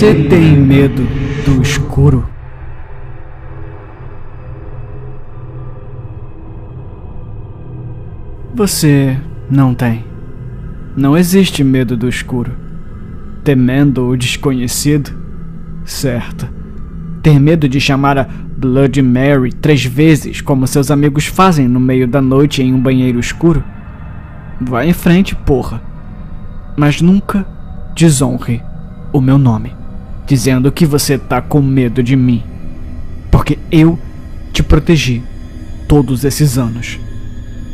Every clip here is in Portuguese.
Você tem medo do escuro? Você não tem. Não existe medo do escuro. Temendo o desconhecido? Certo. Ter medo de chamar a Bloody Mary 3 vezes, como seus amigos fazem no meio da noite em um banheiro escuro? Vai em frente, porra. Mas nunca desonre o meu nome, dizendo que você tá com medo de mim. Porque eu te protegi todos esses anos.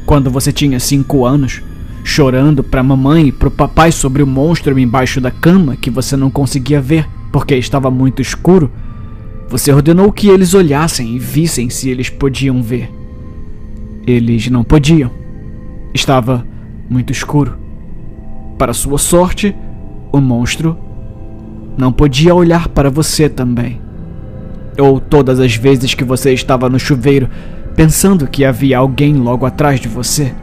Quando você tinha 5 anos, chorando pra mamãe e pro papai sobre o monstro embaixo da cama que você não conseguia ver porque estava muito escuro, você ordenou que eles olhassem e vissem se eles podiam ver. Eles não podiam. Estava muito escuro. Para sua sorte, o monstro não podia olhar para você também. Ou todas as vezes que você estava no chuveiro, pensando que havia alguém logo atrás de você.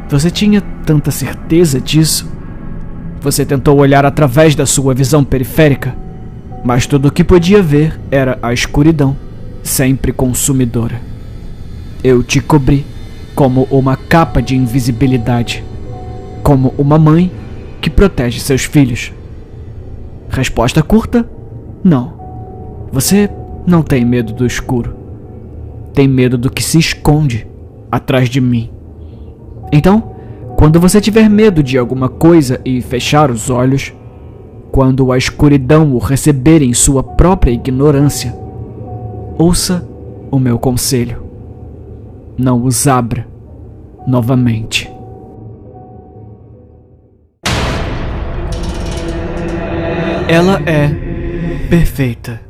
Você tinha tanta certeza disso? Você tentou olhar através da sua visão periférica, mas tudo o que podia ver era a escuridão, sempre consumidora. Eu te cobri como uma capa de invisibilidade, como uma mãe que protege seus filhos. Resposta curta? Não. Você não tem medo do escuro. Tem medo do que se esconde atrás de mim. Então, quando você tiver medo de alguma coisa e fechar os olhos, quando a escuridão o receber em sua própria ignorância, ouça o meu conselho. Não os abra novamente. Ela é perfeita.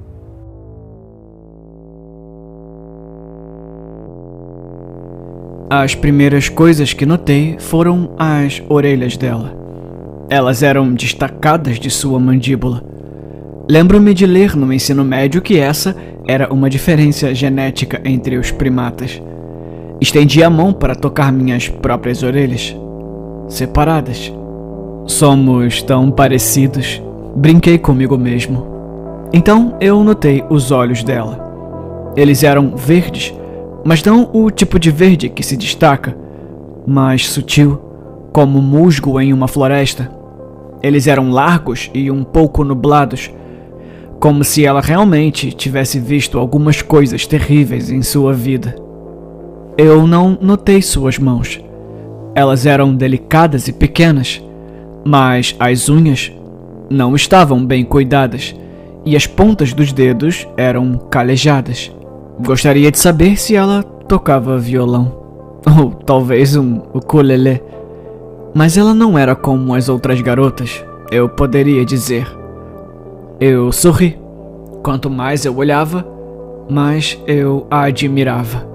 As primeiras coisas que notei foram as orelhas dela. Elas eram destacadas de sua mandíbula. Lembro-me de ler no ensino médio que essa era uma diferença genética entre os primatas. Estendi a mão para tocar minhas próprias orelhas, separadas. Somos tão parecidos, brinquei comigo mesmo. Então eu notei os olhos dela. Eles eram verdes, mas não o tipo de verde que se destaca, mas sutil, como musgo em uma floresta. Eles eram largos e um pouco nublados, como se ela realmente tivesse visto algumas coisas terríveis em sua vida. Eu não notei suas mãos. Elas eram delicadas e pequenas, mas as unhas não estavam bem cuidadas e as pontas dos dedos eram calejadas. Gostaria de saber se ela tocava violão, ou talvez um ukulele, mas ela não era como as outras garotas, eu poderia dizer. Eu sorri. Quanto mais eu olhava, mais eu a admirava.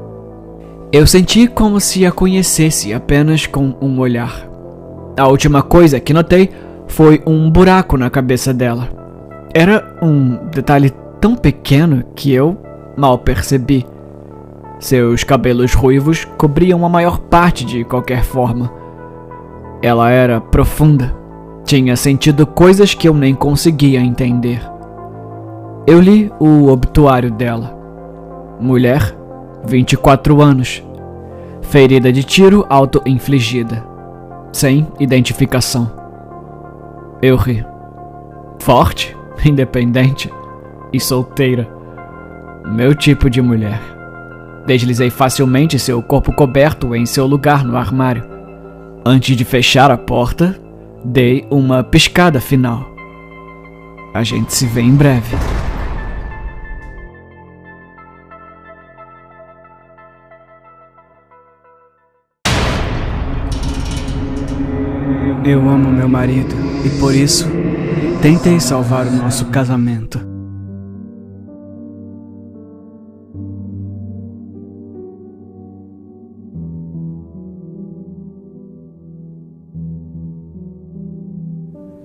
Eu senti como se a conhecesse apenas com um olhar. A última coisa que notei foi um buraco na cabeça dela. Era um detalhe tão pequeno que eu mal percebi. Seus cabelos ruivos cobriam a maior parte de qualquer forma. Ela era profunda. Tinha sentido coisas que eu nem conseguia entender. Eu li o obituário dela. Mulher, 24 anos. Ferida de tiro auto-infligida. Sem identificação. Eu ri. Forte, independente e solteira. Meu tipo de mulher. Deslizei facilmente seu corpo coberto em seu lugar no armário. Antes de fechar a porta, dei uma piscada final. A gente se vê em breve. Eu amo meu marido e por isso tentei salvar o nosso casamento.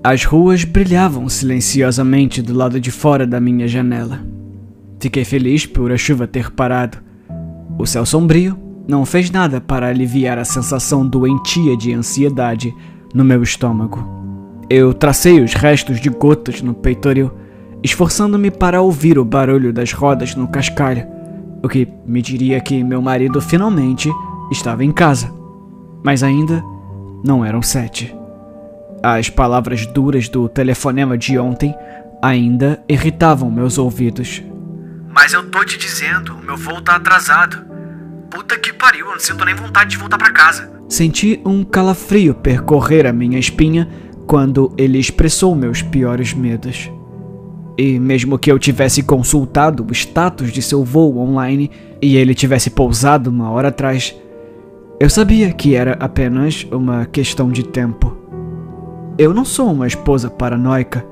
As ruas brilhavam silenciosamente do lado de fora da minha janela. Fiquei feliz por a chuva ter parado. O céu sombrio não fez nada para aliviar a sensação doentia de ansiedade no meu estômago. Eu tracei os restos de gotas no peitoril esforçando-me para ouvir o barulho das rodas no cascalho, o que me diria que meu marido finalmente estava em casa. Mas ainda não eram 7. As palavras duras do telefonema de ontem ainda irritavam meus ouvidos. Mas eu tô te dizendo, o meu voo tá atrasado. Puta que pariu, eu não sinto nem vontade de voltar pra casa. Senti um calafrio percorrer a minha espinha quando ele expressou meus piores medos. E mesmo que eu tivesse consultado o status de seu voo online e ele tivesse pousado 1 hora atrás, eu sabia que era apenas uma questão de tempo. Eu não sou uma esposa paranoica.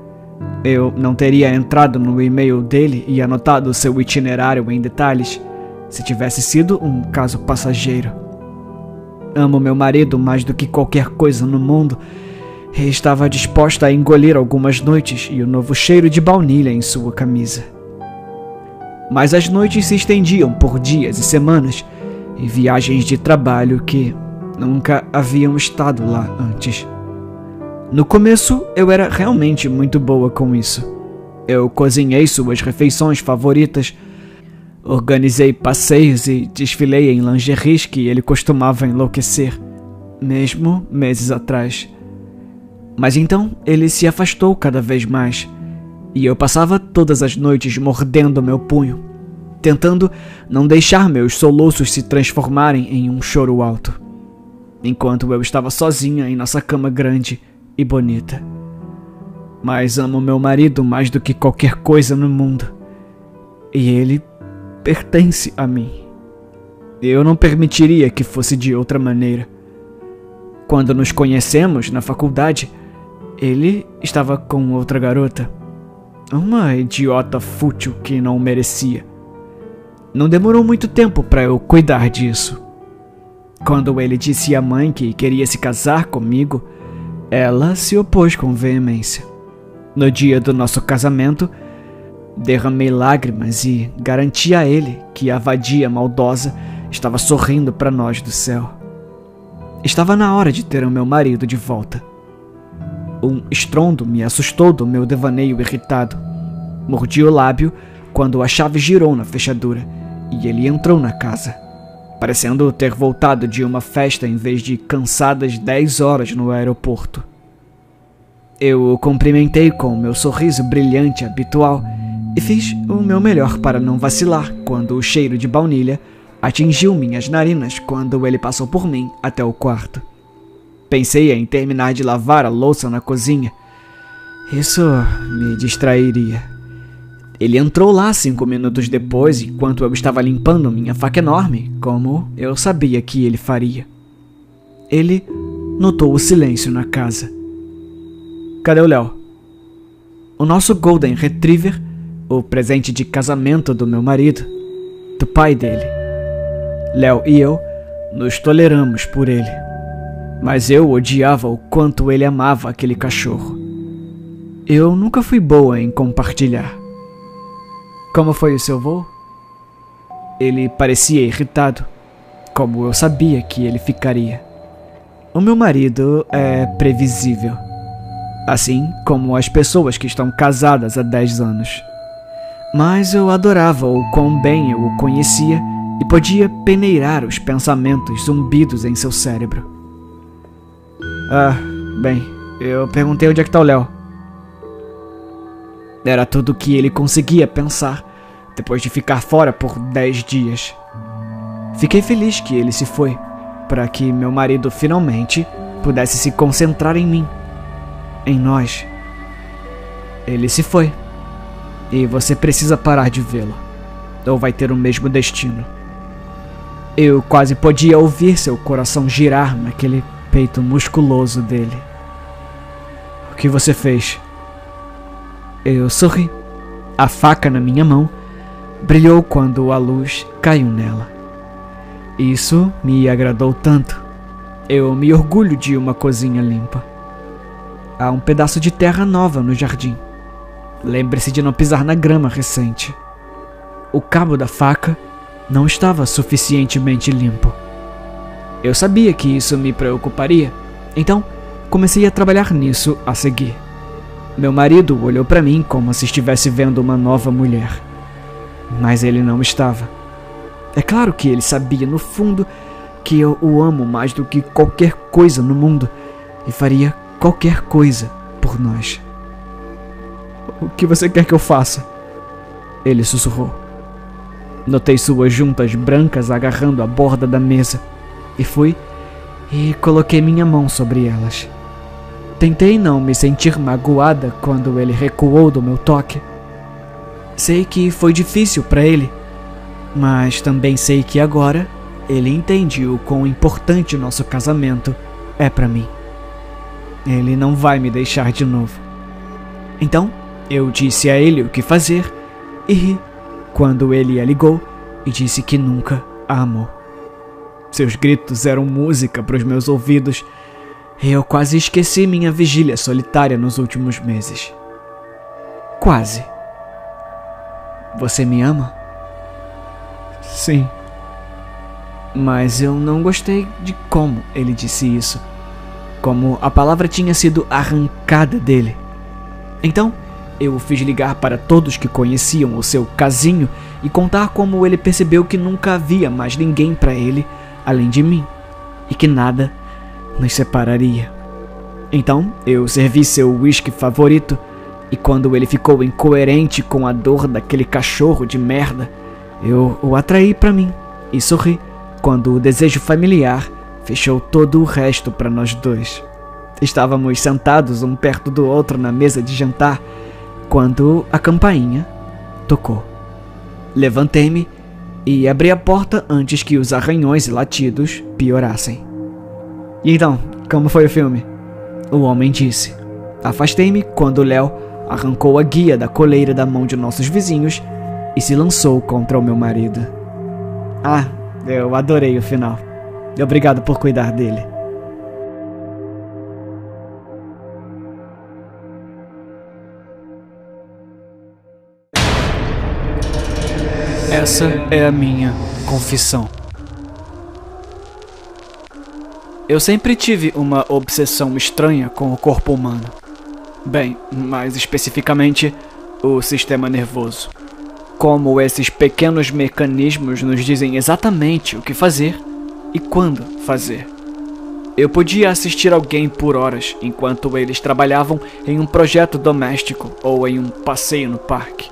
Eu não teria entrado no e-mail dele e anotado seu itinerário em detalhes se tivesse sido um caso passageiro. Amo meu marido mais do que qualquer coisa no mundo e estava disposta a engolir algumas noites e o novo cheiro de baunilha em sua camisa. Mas as noites se estendiam por dias e semanas e viagens de trabalho que nunca haviam estado lá antes. No começo, eu era realmente muito boa com isso. Eu cozinhei suas refeições favoritas, organizei passeios e desfilei em lingeries que ele costumava enlouquecer, mesmo meses atrás. Mas então ele se afastou cada vez mais, e eu passava todas as noites mordendo meu punho, tentando não deixar meus soluços se transformarem em um choro alto, enquanto eu estava sozinha em nossa cama grande e bonita. Mas amo meu marido mais do que qualquer coisa no mundo, e ele pertence a mim. Eu não permitiria que fosse de outra maneira. Quando nos conhecemos na faculdade, ele estava com outra garota, uma idiota fútil que não merecia. Não demorou muito tempo para eu cuidar disso. Quando ele disse à mãe que queria se casar comigo, ela se opôs com veemência. No dia do nosso casamento, derramei lágrimas e garanti a ele que a vadia maldosa estava sorrindo para nós do céu. Estava na hora de ter o meu marido de volta. Um estrondo me assustou do meu devaneio irritado. Mordi o lábio quando a chave girou na fechadura e ele entrou na casa, parecendo ter voltado de uma festa em vez de cansadas 10 horas no aeroporto. Eu o cumprimentei com o meu sorriso brilhante habitual e fiz o meu melhor para não vacilar quando o cheiro de baunilha atingiu minhas narinas quando ele passou por mim até o quarto. Pensei em terminar de lavar a louça na cozinha. Isso me distrairia. Ele entrou lá 5 minutos depois, enquanto eu estava limpando minha faca enorme, como eu sabia que ele faria. Ele notou o silêncio na casa. Cadê o Léo? O nosso Golden Retriever, o presente de casamento do meu marido, do pai dele. Léo e eu nos toleramos por ele, mas eu odiava o quanto ele amava aquele cachorro. Eu nunca fui boa em compartilhar. Como foi o seu voo? Ele parecia irritado, como eu sabia que ele ficaria. O meu marido é previsível, assim como as pessoas que estão casadas há 10 anos. Mas eu adorava o quão bem eu o conhecia e podia peneirar os pensamentos zumbidos em seu cérebro. Bem, eu perguntei onde é que tá o Léo. Era tudo o que ele conseguia pensar, depois de ficar fora por 10 dias. Fiquei feliz que ele se foi, para que meu marido finalmente pudesse se concentrar em mim, em nós. Ele se foi, e você precisa parar de vê-lo, ou vai ter o mesmo destino. Eu quase podia ouvir seu coração girar naquele peito musculoso dele. O que você fez? Eu sorri. A faca na minha mão brilhou quando a luz caiu nela. Isso me agradou tanto. Eu me orgulho de uma cozinha limpa. Há um pedaço de terra nova no jardim. Lembre-se de não pisar na grama recente. O cabo da faca não estava suficientemente limpo. Eu sabia que isso me preocuparia, então comecei a trabalhar nisso a seguir. Meu marido olhou para mim como se estivesse vendo uma nova mulher. Mas ele não estava. É claro que ele sabia, no fundo, que eu o amo mais do que qualquer coisa no mundo e faria qualquer coisa por nós. O que você quer que eu faça? Ele sussurrou. Notei suas juntas brancas agarrando a borda da mesa e fui e coloquei minha mão sobre elas. Tentei não me sentir magoada quando ele recuou do meu toque. Sei que foi difícil para ele, mas também sei que agora ele entende o quão importante nosso casamento é para mim. Ele não vai me deixar de novo. Então, eu disse a ele o que fazer e ri quando ele a ligou e disse que nunca a amou. Seus gritos eram música para os meus ouvidos e eu quase esqueci minha vigília solitária nos últimos meses. Quase. Você me ama? Sim. Mas eu não gostei de como ele disse isso. Como a palavra tinha sido arrancada dele. Então, eu o fiz ligar para todos que conheciam o seu casinho e contar como ele percebeu que nunca havia mais ninguém para ele além de mim e que nada nos separaria. Então, eu servi seu whisky favorito e quando ele ficou incoerente com a dor daquele cachorro de merda, eu o atraí para mim e sorri quando o desejo familiar fechou todo o resto para nós dois. Estávamos sentados um perto do outro na mesa de jantar quando a campainha tocou. Levantei-me e abri a porta antes que os arranhões e latidos piorassem. E então, como foi o filme? O homem disse. Afastei-me quando Léo arrancou a guia da coleira da mão de nossos vizinhos e se lançou contra o meu marido. Ah, eu adorei o final. Obrigado por cuidar dele. Essa é a minha confissão. Eu sempre tive uma obsessão estranha com o corpo humano. Bem, mais especificamente, o sistema nervoso. Como esses pequenos mecanismos nos dizem exatamente o que fazer e quando fazer. Eu podia assistir alguém por horas enquanto eles trabalhavam em um projeto doméstico ou em um passeio no parque.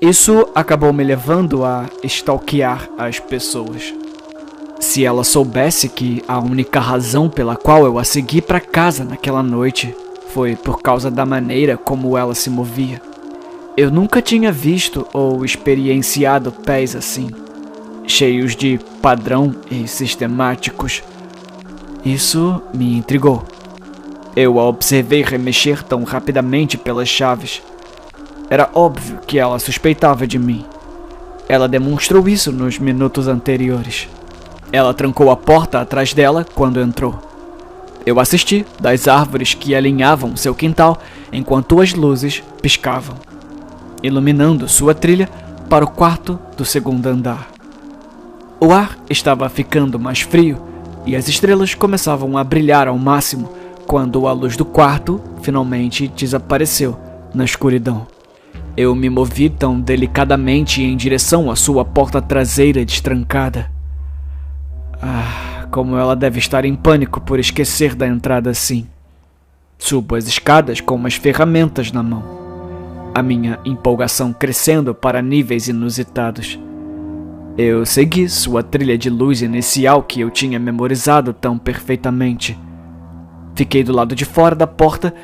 Isso acabou me levando a stalkear as pessoas. Se ela soubesse que a única razão pela qual eu a segui para casa naquela noite foi por causa da maneira como ela se movia. Eu nunca tinha visto ou experienciado pés assim, cheios de padrão e sistemáticos. Isso me intrigou. Eu a observei remexer tão rapidamente pelas chaves. Era óbvio que ela suspeitava de mim. Ela demonstrou isso nos minutos anteriores. Ela trancou a porta atrás dela quando entrou. Eu assisti das árvores que alinhavam seu quintal enquanto as luzes piscavam, iluminando sua trilha para o quarto do segundo andar. O ar estava ficando mais frio e as estrelas começavam a brilhar ao máximo quando a luz do quarto finalmente desapareceu na escuridão. Eu me movi tão delicadamente em direção à sua porta traseira destrancada. Ah, como ela deve estar em pânico por esquecer da entrada assim. Subo as escadas com umas ferramentas na mão, a minha empolgação crescendo para níveis inusitados. Eu segui sua trilha de luz inicial que eu tinha memorizado tão perfeitamente. Fiquei do lado de fora da porta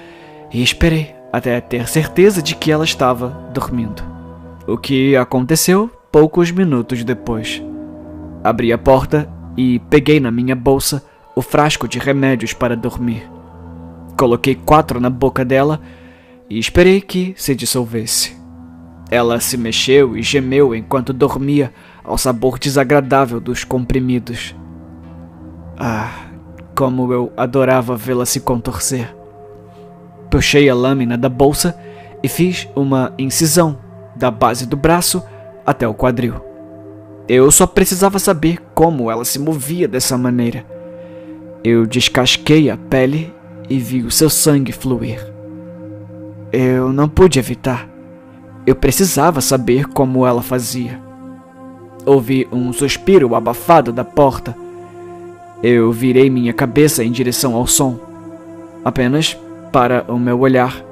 e esperei até ter certeza de que ela estava dormindo. O que aconteceu poucos minutos depois. Abri a porta e peguei na minha bolsa o frasco de remédios para dormir. Coloquei 4 na boca dela e esperei que se dissolvesse. Ela se mexeu e gemeu enquanto dormia ao sabor desagradável dos comprimidos. Ah, como eu adorava vê-la se contorcer. Puxei a lâmina da bolsa e fiz uma incisão da base do braço até o quadril. Eu só precisava saber como ela se movia dessa maneira. Eu descasquei a pele e vi o seu sangue fluir. Eu não pude evitar. Eu precisava saber como ela fazia. Ouvi um suspiro abafado da porta. Eu virei minha cabeça em direção ao som, apenas para o meu olhar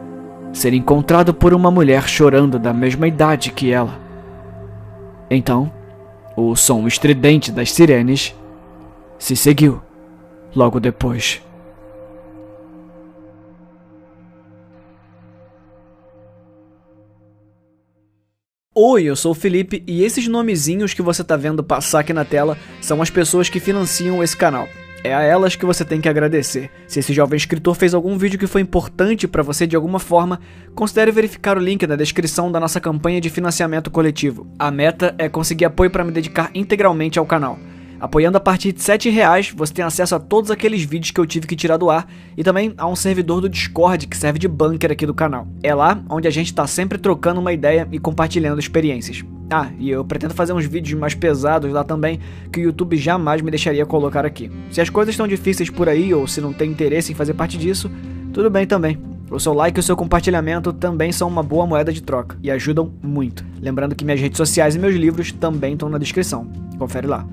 ser encontrado por uma mulher chorando da mesma idade que ela. Então, o som estridente das sirenes se seguiu logo depois. Oi, eu sou o Felipe e esses nomezinhos que você tá vendo passar aqui na tela são as pessoas que financiam esse canal. É a elas que você tem que agradecer. Se esse jovem escritor fez algum vídeo que foi importante pra você de alguma forma, considere verificar o link na descrição da nossa campanha de financiamento coletivo. A meta é conseguir apoio para me dedicar integralmente ao canal. Apoiando a partir de R$7, você tem acesso a todos aqueles vídeos que eu tive que tirar do ar e também a um servidor do Discord que serve de bunker aqui do canal. É lá onde a gente tá sempre trocando uma ideia e compartilhando experiências. Ah, e eu pretendo fazer uns vídeos mais pesados lá também, que o YouTube jamais me deixaria colocar aqui. Se as coisas estão difíceis por aí ou se não tem interesse em fazer parte disso, tudo bem também. O seu like e o seu compartilhamento também são uma boa moeda de troca e ajudam muito. Lembrando que minhas redes sociais e meus livros também estão na descrição. Confere lá.